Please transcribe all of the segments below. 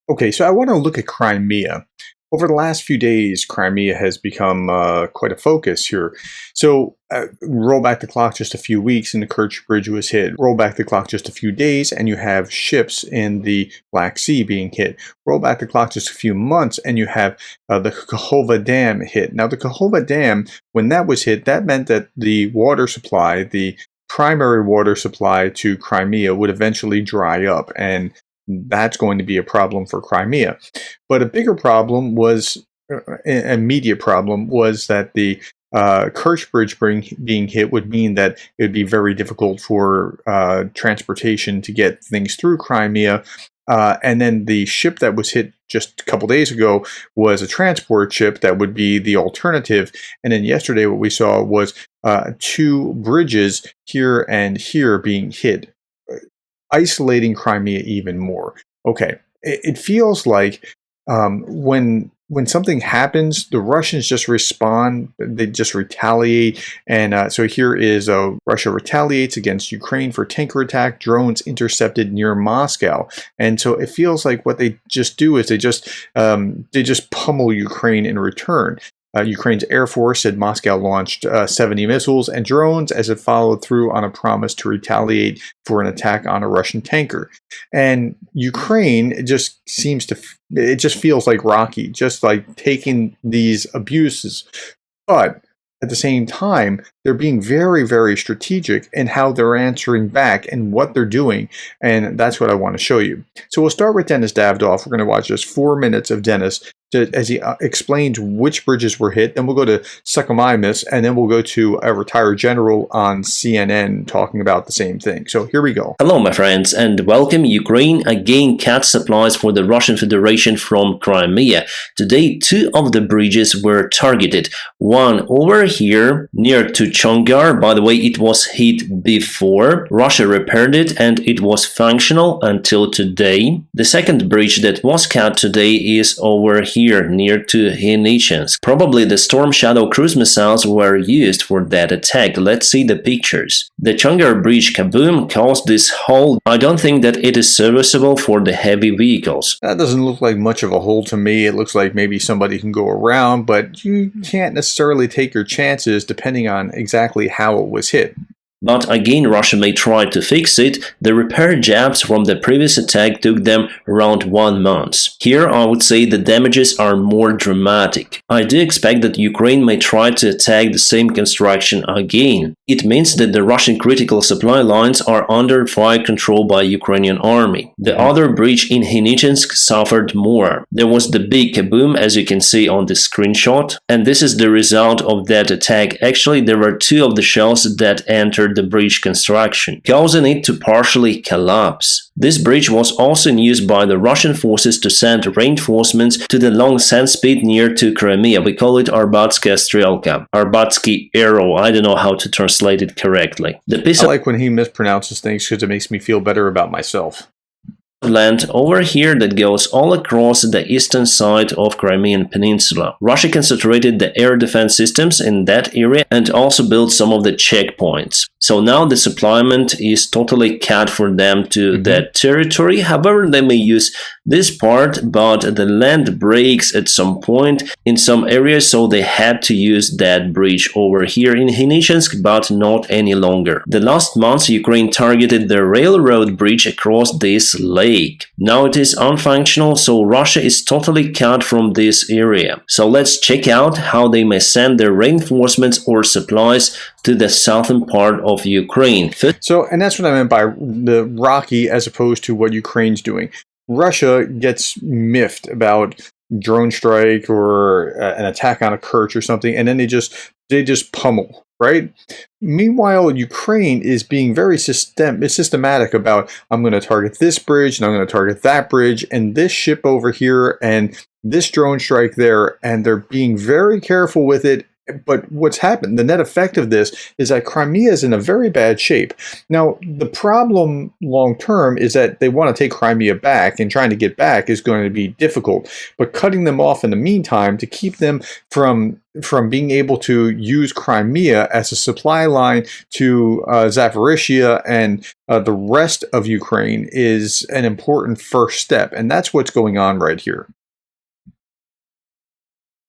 Okay, so I want to look at Crimea. Over the last few days, Crimea has become quite a focus here. So roll back the clock just a few weeks and the Kerch Bridge was hit. Roll back the clock just a few days and you have ships in the Black Sea being hit. Roll back the clock just a few months and you have the Kakhovka Dam hit. Now the Kakhovka Dam, when that was hit, that meant that the water supply, the primary water supply to Crimea would eventually dry up, and that's going to be a problem for Crimea. But a bigger problem was, an immediate problem, was that the Kerch Bridge being hit would mean that it would be very difficult for transportation to get things through Crimea. And then the ship that was hit just a couple days ago was a transport ship that would be the alternative. And then yesterday what we saw was two bridges here and here being hit, isolating Crimea even more. Okay, it feels like when something happens, the Russians just respond, they just retaliate. And so here is Russia retaliates against Ukraine for tanker attack, drones intercepted near Moscow. And so it feels like what they just do is they just pummel Ukraine in return. Ukraine's Air Force said Moscow launched 70 missiles and drones as it followed through on a promise to retaliate for an attack on a Russian tanker. And Ukraine, it just feels like Rocky, just like taking these abuses. But at the same time, they're being very, very strategic in how they're answering back and what they're doing. And that's what I want to show you. So we'll start with Denys Davydov. We're going to watch just 4 minutes of Denys as he explains which bridges were hit. Then we'll go to Suchomimus, and then we'll go to a retired general on CNN talking about the same thing. So here we go. Hello, my friends, and welcome. Ukraine again cut supplies for the Russian Federation from Crimea. Today, 2 of the bridges were targeted. One over here near to Chongar. By the way, it was hit before. Russia repaired it and it was functional until today. The second bridge that was cut today is over here near to Henichensк. Probably the Storm Shadow cruise missiles were used for that attack. Let's see the pictures. The Chongar Bridge kaboom caused this hole. I don't think that it is serviceable for the heavy vehicles. That doesn't look like much of a hole to me. It looks like maybe somebody can go around, but you can't necessarily take your chances depending on exactly how it was hit. But again, Russia may try to fix it. The repair jobs from the previous attack took them around 1 month. Here, I would say the damages are more dramatic. I do expect that Ukraine may try to attack the same construction again. It means that the Russian critical supply lines are under fire control by Ukrainian army. The other bridge in Henichensk suffered more. There was the big kaboom, as you can see on the screenshot, and this is the result of that attack. Actually, there were 2 of the shells that entered the bridge construction, causing it to partially collapse. This bridge was also used by the Russian forces to send reinforcements to the long sand spit near to Crimea. We call it Arbatskaya Strelka, Arbatsky arrow. I don't know how to translate it correctly. I like when he mispronounces things because it makes me feel better about myself. Land over here that goes all across the eastern side of Crimean Peninsula. Russia concentrated the air defense systems in that area and also built some of the checkpoints. So now the supplement is totally cut for them to that territory. However, they may use this part, but the land breaks at some point in some areas, so they had to use that bridge over here in Henichensk, but not any longer. The last month, Ukraine targeted the railroad bridge across this lake. Now it is unfunctional, so Russia is totally cut from this area. So let's check out how they may send their reinforcements or supplies to the southern part of Ukraine. So, and that's what I meant by the Rocky as opposed to what Ukraine's doing. Russia gets miffed about drone strike or an attack on a Kerch or something, and then they just pummel, right? Meanwhile, Ukraine is being very systematic about, I'm going to target this bridge, and I'm going to target that bridge, and this ship over here, and this drone strike there, and they're being very careful with it. But what's happened, the net effect of this is that Crimea is in a very bad shape. Now, the problem long term is that they want to take Crimea back, and trying to get back is going to be difficult. But cutting them off in the meantime to keep them from being able to use Crimea as a supply line to Zaporizhia and the rest of Ukraine is an important first step. And that's what's going on right here.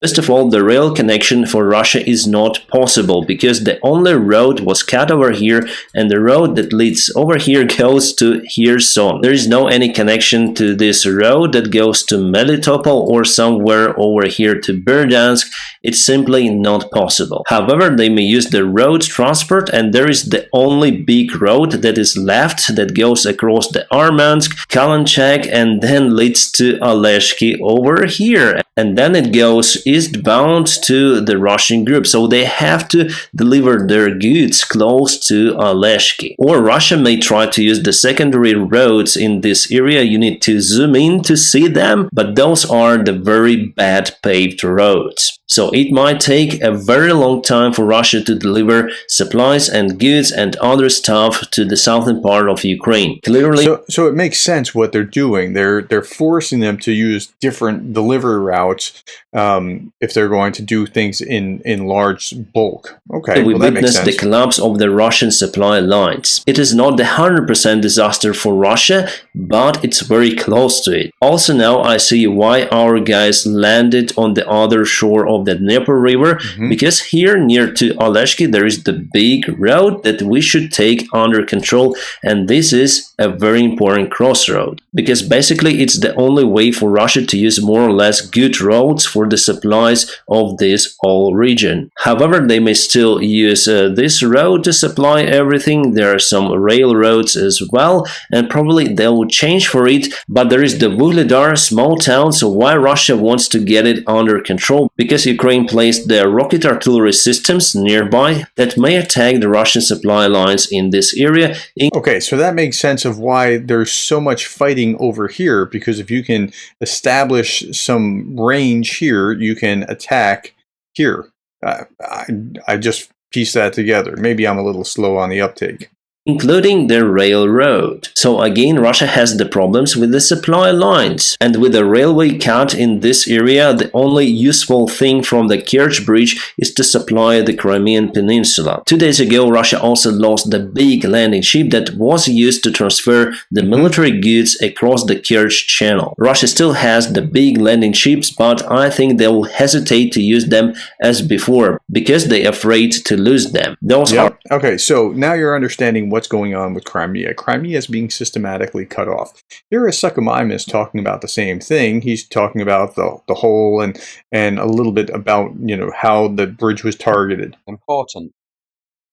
First of all, the rail connection for Russia is not possible because the only road was cut over here, and the road that leads over here goes to Kherson. There is no any connection to this road that goes to Melitopol or somewhere over here to Berdyansk. It's simply not possible. However, they may use the road transport, and there is the only big road that is left that goes across the Armansk, Kalanchak, and then leads to Oleshki over here. And then it goes eastbound to the Russian group, so they have to deliver their goods close to Oleshki. Or Russia may try to use the secondary roads in this area. You need to zoom in to see them, but those are the very bad paved roads. So it might take a very long time for Russia to deliver supplies and goods and other stuff to the southern part of Ukraine. Clearly, so it makes sense what they're doing. They're forcing them to use different delivery routes if they're going to do things in large bulk. Okay, we that makes witnessed sense. the collapse of the Russian supply lines. It is not the 100% disaster for Russia, but it's very close to it. Also now I see why our guys landed on the other shore of the Dnieper River, because here near to Oleshki there is the big road that we should take under control, and this is a very important crossroad, because basically it's the only way for Russia to use more or less good roads for the supplies of this whole region. However, they may still use this road to supply everything. There are some railroads as well, and probably they will change for it, but there is the Vuhledar small town, so why Russia wants to get it under control? Because Ukraine placed their rocket artillery systems nearby that may attack the Russian supply lines in this area. Okay, so that makes sense of why there's so much fighting over here, because if you can establish some range here, you can attack here. I just pieced that together. Maybe I'm a little slow on the uptake. Including the railroad. So again, Russia has the problems with the supply lines. And with the railway cut in this area, the only useful thing from the Kerch Bridge is to supply the Crimean Peninsula. 2 days ago, Russia also lost the big landing ship that was used to transfer the military goods across the Kerch Channel. Russia still has the big landing ships, but I think they will hesitate to use them as before, because they're afraid to lose them. Those are... Okay, so now you're understanding what's going on with Crimea. Crimea is being systematically cut off. Here is Suchomimus talking about the same thing. He's talking about the whole and a little bit about, you know, how the bridge was targeted. Important.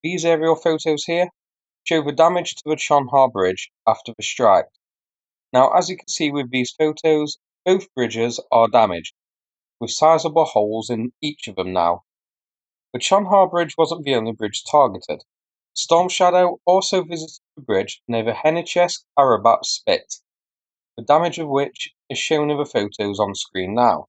These aerial photos here show the damage to the Chonhar Bridge after the strike. Now, as you can see with these photos, both bridges are damaged, with sizable holes in each of them now. The Chonhar Bridge wasn't the only bridge targeted. Storm Shadow also visited the bridge near the Henichesk-Arabat Spit, the damage of which is shown in the photos on screen now.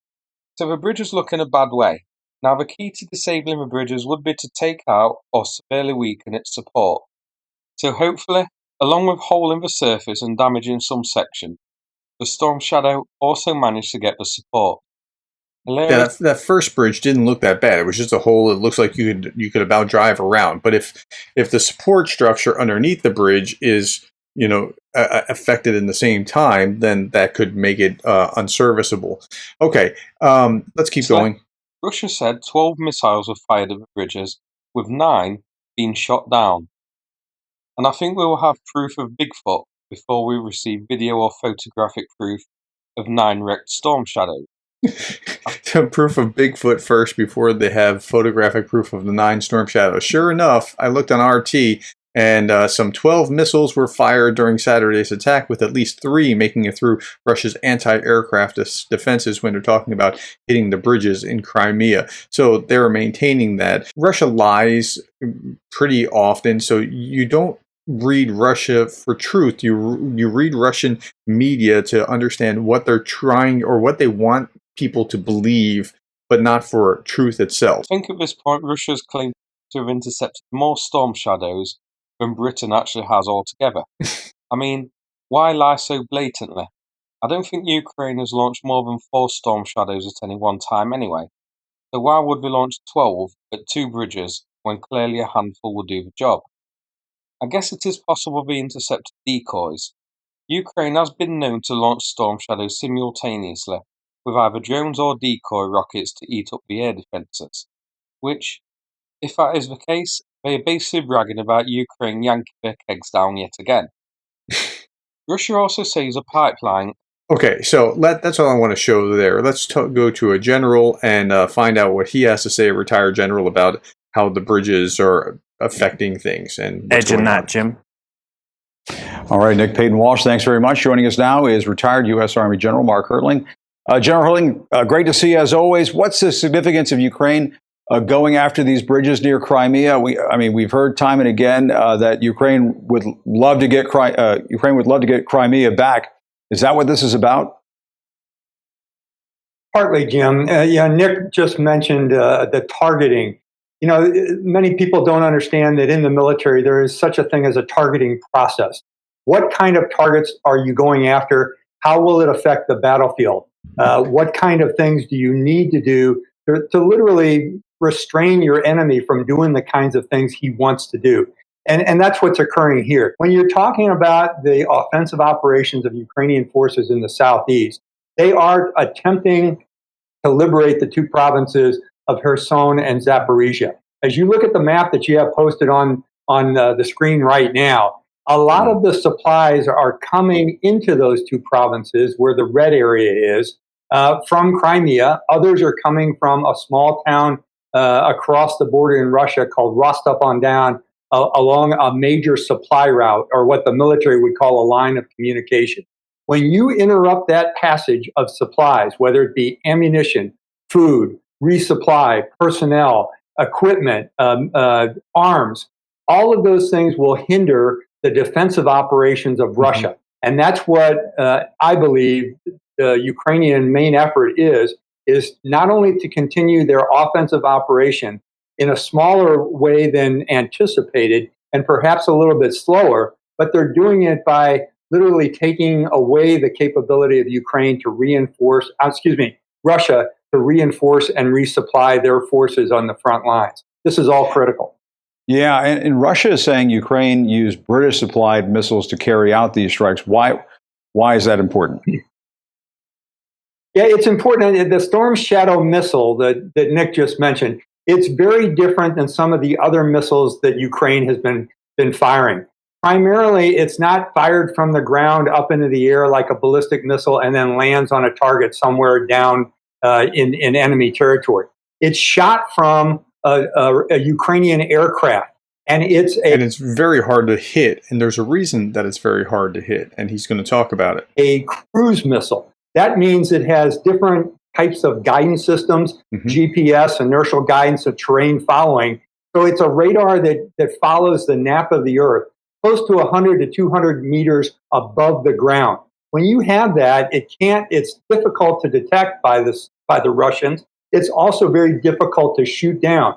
So the bridge is looking a bad way. Now the key to disabling the bridges would be to take out or severely weaken its support. So hopefully, along with hole in the surface and damage in some section, the Storm Shadow also managed to get the support. Yeah, that first bridge didn't look that bad. It was just a hole. It looks like you could about drive around. But if the support structure underneath the bridge is, you know, affected in the same time, then that could make it unserviceable. Okay, let's keep going. Russia said 12 missiles were fired at the bridges, with 9 being shot down. And I think we will have proof of Bigfoot before we receive video or photographic proof of 9 wrecked Storm Shadows. Proof of Bigfoot first before they have photographic proof of the 9 Storm Shadows. Sure enough, I looked on RT, and some 12 missiles were fired during Saturday's attack, with at least 3 making it through Russia's anti-aircraft defenses when they're talking about hitting the bridges in Crimea. So they're maintaining that. Russia lies pretty often, so you don't read Russia for truth. You read Russian media to understand what they're trying or what they want people to believe but not for truth itself. I think at this point Russia's claimed to have intercepted more Storm Shadows than Britain actually has altogether. I mean, why lie so blatantly? I don't think Ukraine has launched more than 4 Storm Shadows at any one time anyway, so why would we launch 12 at 2 bridges when clearly a handful will do the job? I guess it is possible they intercepted decoys. Ukraine has been known to launch Storm Shadows simultaneously, with either drones or decoy rockets to eat up the air defences, which, if that is the case, they are basically bragging about Ukraine yanking their kegs down yet again. Russia also says a pipeline. Okay, so that's all I want to show there. Let's go to a general and find out what he has to say, a retired general, about how the bridges are affecting things and what's going on. Jim. All right, Nick Payton-Walsh, thanks very much. Joining us now is retired U.S. Army General Mark Hertling. General Hertling, great to see you as always. What's the significance of Ukraine going after these bridges near Crimea? We've heard time and again that Ukraine would love to get Crimea back. Is that what this is about? Partly, Jim. Nick just mentioned the targeting. Many people don't understand that in the military there is such a thing as a targeting process. What kind of targets are you going after? How will it affect the battlefield? What kind of things do you need to do to literally restrain your enemy from doing the kinds of things he wants to do? And that's what's occurring here. When you're talking about the offensive operations of Ukrainian forces in the southeast, they are attempting to liberate the 2 provinces of Kherson and Zaporizhia. As you look at the map that you have posted on the screen right now, a lot of the supplies are coming into those 2 provinces where the red area is from Crimea. Others are coming from a small town across the border in Russia called Rostov-on-Don, along a major supply route, or what the military would call a line of communication. When you interrupt that passage of supplies, whether it be ammunition, food, resupply, personnel, equipment, arms, all of those things will hinder the defensive operations of Russia. And that's what I believe the Ukrainian main effort is not only to continue their offensive operation in a smaller way than anticipated, and perhaps a little bit slower, but they're doing it by literally taking away the capability of Russia to reinforce and resupply their forces on the front lines. This is all critical. Yeah, and Russia is saying Ukraine used British-supplied missiles to carry out these strikes. Why is that important? Yeah, it's important. The Storm Shadow missile that Nick just mentioned, it's very different than some of the other missiles that Ukraine has been firing. Primarily, it's not fired from the ground up into the air like a ballistic missile and then lands on a target somewhere down in enemy territory. It's shot from a Ukrainian aircraft, and it's very hard to hit. And there's a reason that it's very hard to hit, and he's going to talk about it. A cruise missile. That means it has different types of guidance systems, GPS, inertial guidance, and terrain following. So it's a radar that follows the nap of the Earth, close to 100 to 200 meters above the ground. When you have that, it's difficult to detect by the Russians. It's also very difficult to shoot down.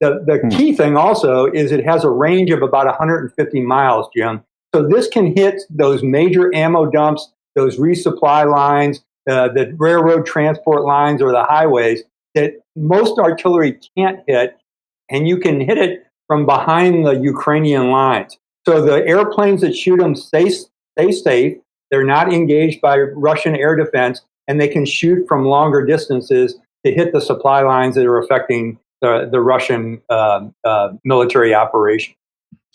The key thing also is it has a range of about 150 miles, Jim. So this can hit those major ammo dumps, those resupply lines, the railroad transport lines, or the highways that most artillery can't hit, and you can hit it from behind the Ukrainian lines. So the airplanes that shoot them stay safe. They're not engaged by Russian air defense, and they can shoot from longer distances to hit the supply lines that are affecting the Russian military operation.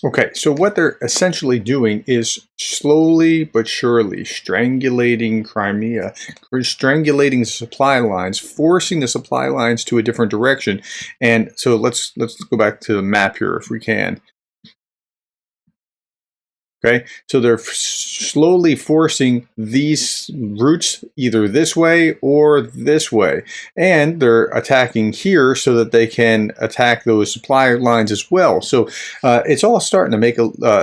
Okay, so what they're essentially doing is slowly but surely strangulating Crimea, strangulating the supply lines, forcing the supply lines to a different direction. And so let's go back to the map here if we can. Okay, so they're slowly forcing these routes either this way or this way. And they're attacking here so that they can attack those supply lines as well. So it's all starting to make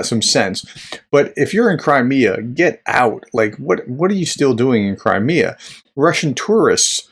some sense. But if you're in Crimea, get out. Like, what are you still doing in Crimea? Russian tourists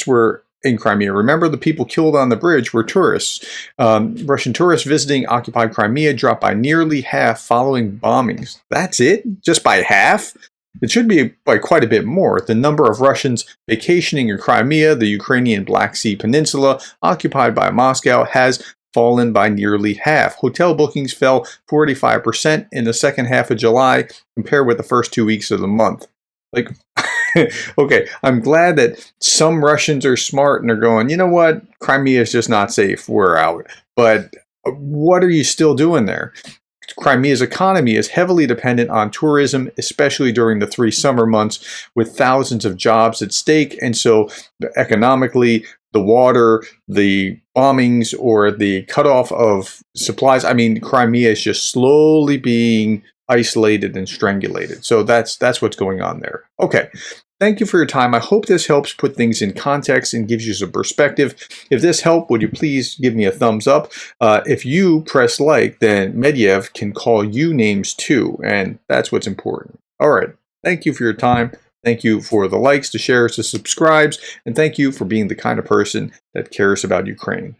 were in Crimea. Remember, the people killed on the bridge were tourists. Russian tourists visiting occupied Crimea dropped by nearly half following bombings. That's it? Just by half? It should be by quite a bit more. The number of Russians vacationing in Crimea, the Ukrainian Black Sea Peninsula, occupied by Moscow, has fallen by nearly half. Hotel bookings fell 45% in the second half of July compared with the first 2 weeks of the month. Like, okay, I'm glad that some Russians are smart and are going, you know what, Crimea is just not safe, we're out. But what are you still doing there? Crimea's economy is heavily dependent on tourism, especially during the 3 summer months, with thousands of jobs at stake. And so economically, the water, the bombings, or the cutoff of supplies, I mean, Crimea is just slowly being isolated and strangulated. So that's what's going on there. Okay. Thank you for your time. I hope this helps put things in context and gives you some perspective. If this helped, would you please give me a thumbs up? If you press like, then Medvedev can call you names too, and that's what's important. All right. Thank you for your time. Thank you for the likes, the shares, the subscribes, and thank you for being the kind of person that cares about Ukraine.